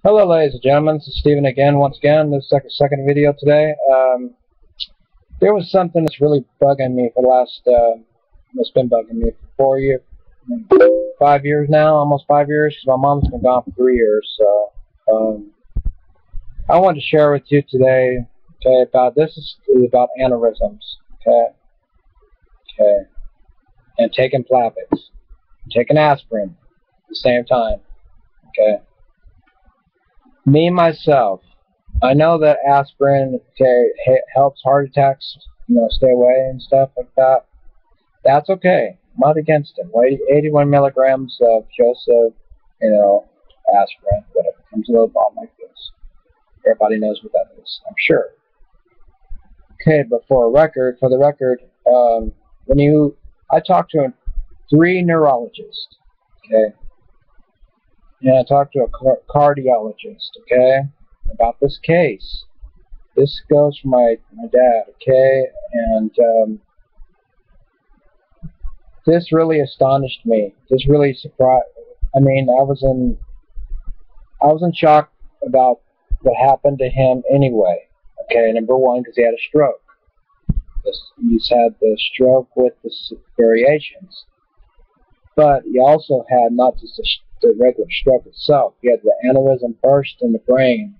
Hello, ladies and gentlemen. This is Steven again. Once again, this is the second video today. There was something that's really bugging me for the last. It's been bugging me for 5 years now, almost 5 years. Because my mom's been gone for 3 years. So I wanted to share with you today. Okay, about this is about aneurysms. Okay, and taking Plavix, taking aspirin at the same time. Okay. Me, myself, I know that aspirin helps heart attacks, stay away and stuff like that. That's okay. I'm not against it. 81 milligrams of Joseph, aspirin, whatever. Comes in a little bottle like this. Everybody knows what that is, I'm sure. Okay, but for the record, I talked to 3 neurologists, okay? And I talked to a cardiologist, okay, about this case. This goes for my dad, okay, and this really astonished me. This really surprised. I mean, I was in shock about what happened to him anyway. Okay, number one, because he had a stroke. He's had the stroke with the variations, but he also had not just the regular stroke itself. He had the aneurysm burst in the brain.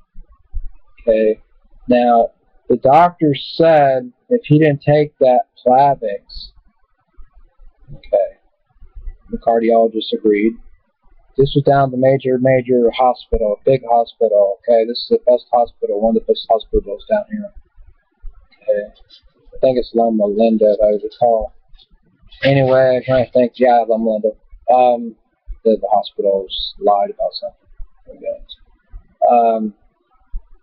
Okay. Now, the doctor said if he didn't take that Plavix, okay, the cardiologist agreed. This was down at the major hospital, big hospital. Okay, this is the best hospital, one of the best hospitals down here. Okay, I think it's Loma Linda, if I recall. Anyway, I'm trying to think. Yeah, Loma Linda. The hospitals lied about something.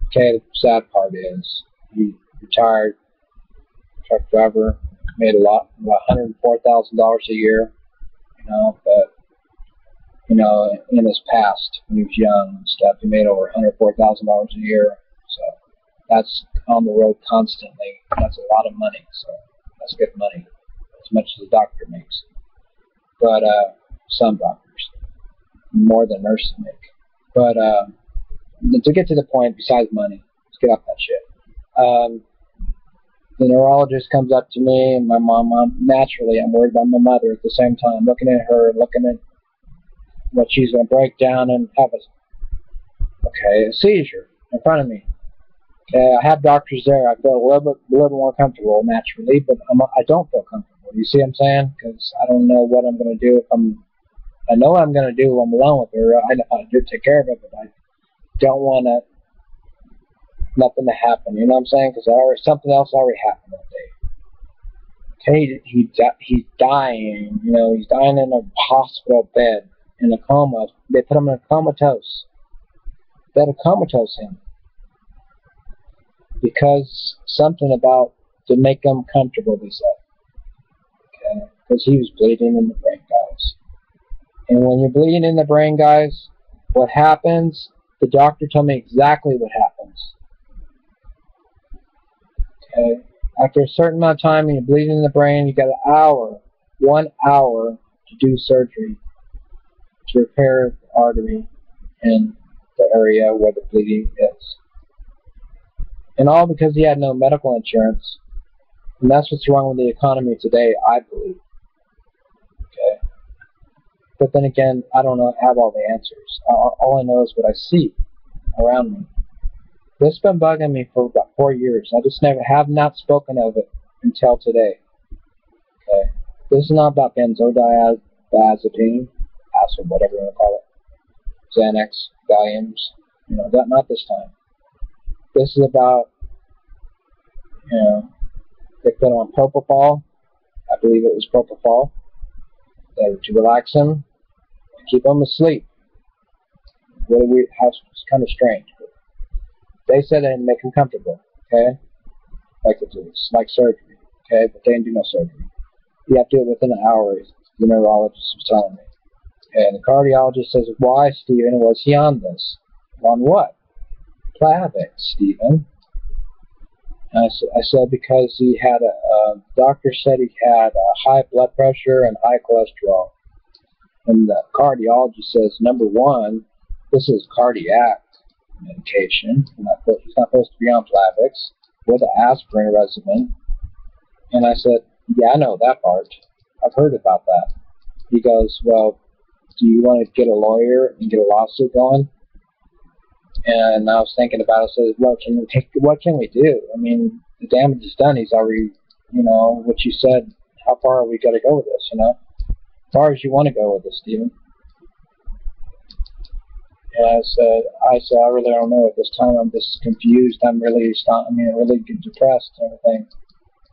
Okay, the sad part is he retired truck driver, made about $104,000 a year, but in his past when he was young and stuff, he made over $104,000 a year. So that's on the road constantly. That's a lot of money. So that's good money, as much as a doctor makes. But some doctors, more than nurses make. But to get to the point, besides money, let's get off that shit. The neurologist comes up to me and my mom. Naturally, I'm worried about my mother at the same time, looking at her, looking at what she's going to break down and have a seizure in front of me. Okay, I have doctors there. I feel a little bit more comfortable naturally, but I don't feel comfortable. You see what I'm saying? Because I don't know what I'm going to do I know what I'm going to do when I'm alone with her. I know how to take care of it, but I don't want nothing to happen. You know what I'm saying? Because something else already happened that day. Okay, he's dying. He's dying in a hospital bed in a coma. They put him in a comatose. They had to comatose him because something about to make him comfortable. They said, okay, because he was bleeding in the brain, guys. And when you're bleeding in the brain, guys, what happens? The doctor told me exactly what happens. Okay, after a certain amount of time, and you're bleeding in the brain, you got 1 hour to do surgery to repair the artery in the area where the bleeding is. And all because he had no medical insurance. And that's what's wrong with the economy today, I believe. Okay. But then again, I don't have all the answers. All I know is what I see around me. This has been bugging me for about 4 years. I just have not spoken of it until today. Okay. This is not about benzodiazepine, acid, whatever you want to call it, Xanax, Valiums. Not this time. This is about, they put on propofol. I believe it was propofol. To relax him, keep him asleep. It's kind of strange. They said they make him comfortable, okay? It's like surgery, okay? But they didn't do no surgery. You have to do it within an hour, the neurologist was telling me. Okay, and the cardiologist says, why, Stephen, was he on this? On what? Plavix, Stephen. And I said because he had doctor said he had high blood pressure and high cholesterol. And the cardiologist says, number one, this is cardiac. medication. He's not supposed to be on Plavix with an aspirin regimen. And I said, yeah, I know that part. I've heard about that. He goes, well, do you want to get a lawyer and get a lawsuit going? And I was thinking about it. I said, what can we do? I mean, the damage is done. He's already, what you said, how far are we going to go with this, As far as you want to go with this, Stephen. And I said, I really don't know at this time. I'm just confused. I'm really depressed and everything.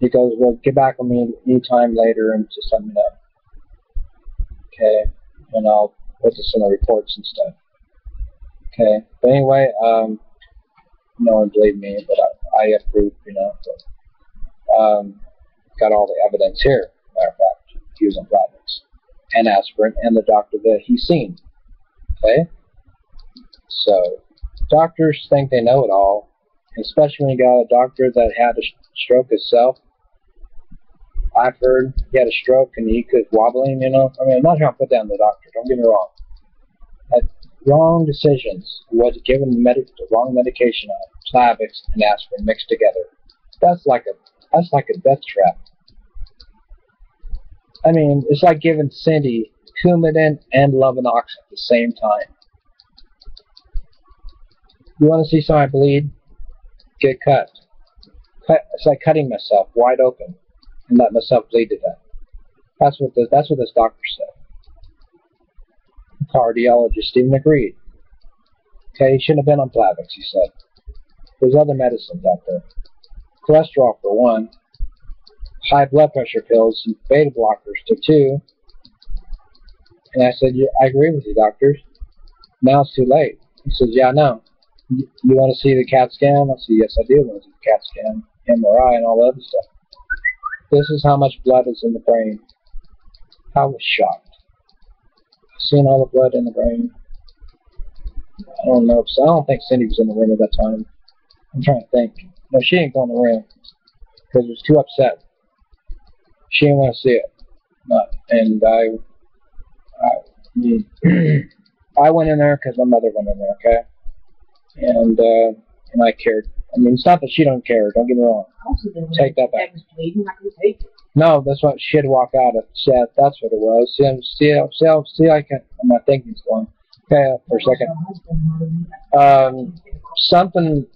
He goes, well, get back with me anytime later and just let me know. Okay, and I'll put this in the reports and stuff. Okay, but anyway, no one believed me, but I approved, got all the evidence here, matter of fact, using Plavix and aspirin and the doctor that he's seen. Okay? So, doctors think they know it all, especially when you got a doctor that had a stroke himself. I've heard he had a stroke and he could wobbling, I mean, I'm not trying to put down the doctor, don't get me wrong. Had wrong decisions, was given the wrong medication on Plavix and aspirin mixed together. That's like a death trap. I mean, it's like giving Cindy Coumadin and Lovenox at the same time. You want to see somebody bleed? Get cut. It's like cutting myself wide open and let myself bleed to death. That's what this doctor said. The cardiologist even agreed. Okay, he shouldn't have been on Plavix, he said. There's other medicines out there. Cholesterol for one, high blood pressure pills, and beta blockers for two. And I said, yeah, I agree with you, doctors. Now it's too late. He says, yeah, no. You want to see the CAT scan? I said, yes, I do want to see the CAT scan, MRI, and all that other stuff. This is how much blood is in the brain. I was shocked. Seeing all the blood in the brain. I don't know. So I don't think Cindy was in the room at that time. I'm trying to think. No, she didn't go in the room because she was too upset. She didn't want to see it. And I went in there because my mother went in there, okay? And I cared. I mean, it's not that she don't care. Don't get me wrong. Take that back. No, that's what she had to walk out of. Yeah, that's what it was. See, I can. My thinking's going. Okay, for a second. Something.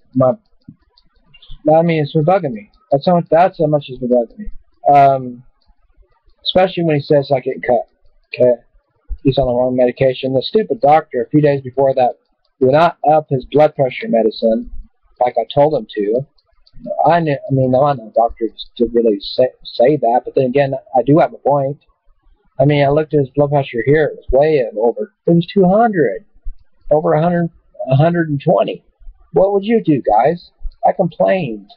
I mean, it's been bugging me. That's how much it's been bugging me. Especially when he says I get cut. Okay, he's on the wrong medication. The stupid doctor, a few days before that, would not up his blood pressure medicine like I told him to. I know doctors to really say that, but then again, I do have a point. I mean, I looked at his blood pressure here; it was way over. It was 200, over 100, 120. What would you do, guys? I complained.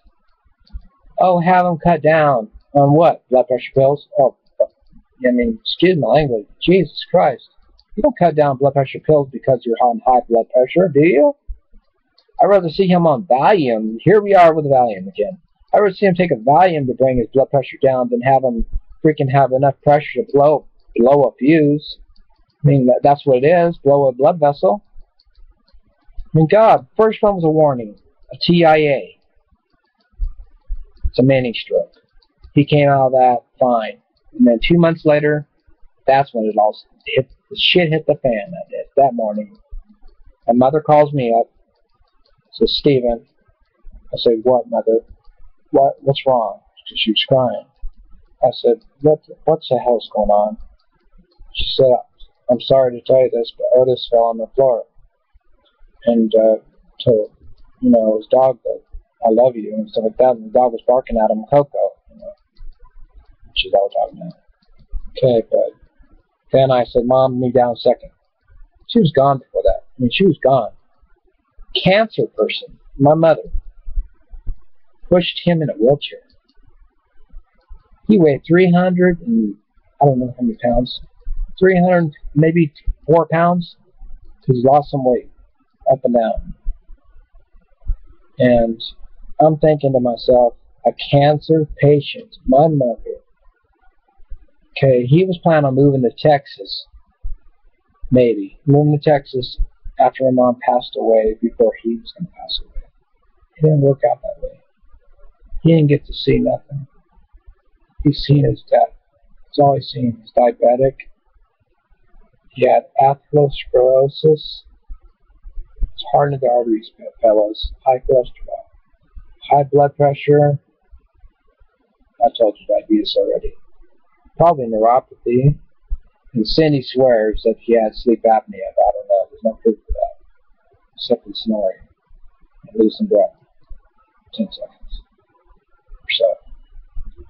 Oh, have him cut down on what? Blood pressure pills? Oh, I mean, excuse my language. Jesus Christ! You don't cut down blood pressure pills because you're on high blood pressure, do you? I'd rather see him on Valium. Here we are with Valium again. I'd rather see him take a Valium to bring his blood pressure down than have him freaking have enough pressure to blow a fuse. I mean, that's what it is, blow a blood vessel. I mean, God, first one was a warning, a TIA. It's a mini stroke. He came out of that fine. And then 2 months later, that's when it all hit. The shit hit the fan that morning. My mother calls me up. Says, Stephen. I said, what, Mother? What's wrong? She was crying. I said, what the hell's going on? She said, I'm sorry to tell you this, but Otis fell on the floor. And told, his dog that I love you and stuff like that. And the dog was barking at him, Coco. She's all talking now. Okay, but then I said, Mom, me down a second. She was gone before that. I mean, she was gone. Cancer person, my mother, pushed him in a wheelchair. He weighed 300 and I don't know how many pounds. 300, maybe 4 pounds. He's lost some weight, up and down. And I'm thinking to myself, a cancer patient, my mother. Okay, he was planning on moving to Texas. Maybe. Moving to Texas after my mom passed away, before he was going to pass away. It didn't work out that way. He didn't get to see nothing. He's seen his death. He's always seen. He's diabetic. He had atherosclerosis. It's hardened the arteries, fellas. High cholesterol. High blood pressure. I told you diabetes already. Probably neuropathy. And Cindy swears that he had sleep apnea. I don't know. There's no proof of that. Except for snoring and losing breath. 10 seconds or so.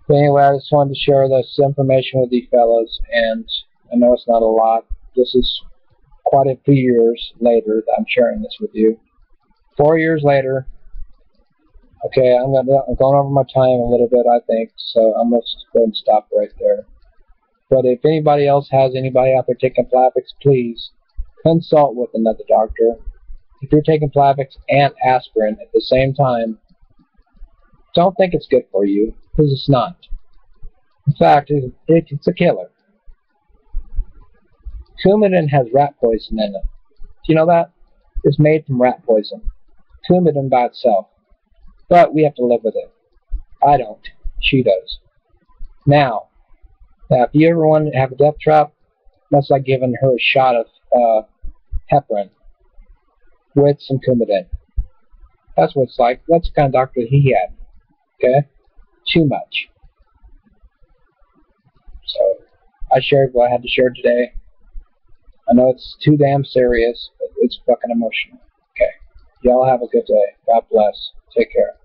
But anyway, I just wanted to share this information with you fellas, and I know it's not a lot. This is quite a few years later that I'm sharing this with you. 4 years later. Okay, I'm going over my time a little bit, I think, so I'm going to go ahead and stop right there. But if anybody else has anybody out there taking Plavix, please consult with another doctor. If you're taking Plavix and aspirin at the same time, don't think it's good for you, because it's not. In fact, it's a killer. Coumadin has rat poison in it. Do you know that? It's made from rat poison. Coumadin by itself. But we have to live with it. I don't. She does. Now, if you ever want to have a death trap, that's like giving her a shot of heparin with some Coumadin. That's what it's like. That's the kind of doctor he had. Okay? Too much. So, I shared what I had to share today. I know it's too damn serious, but it's fucking emotional. Okay. Y'all have a good day. God bless. Take care.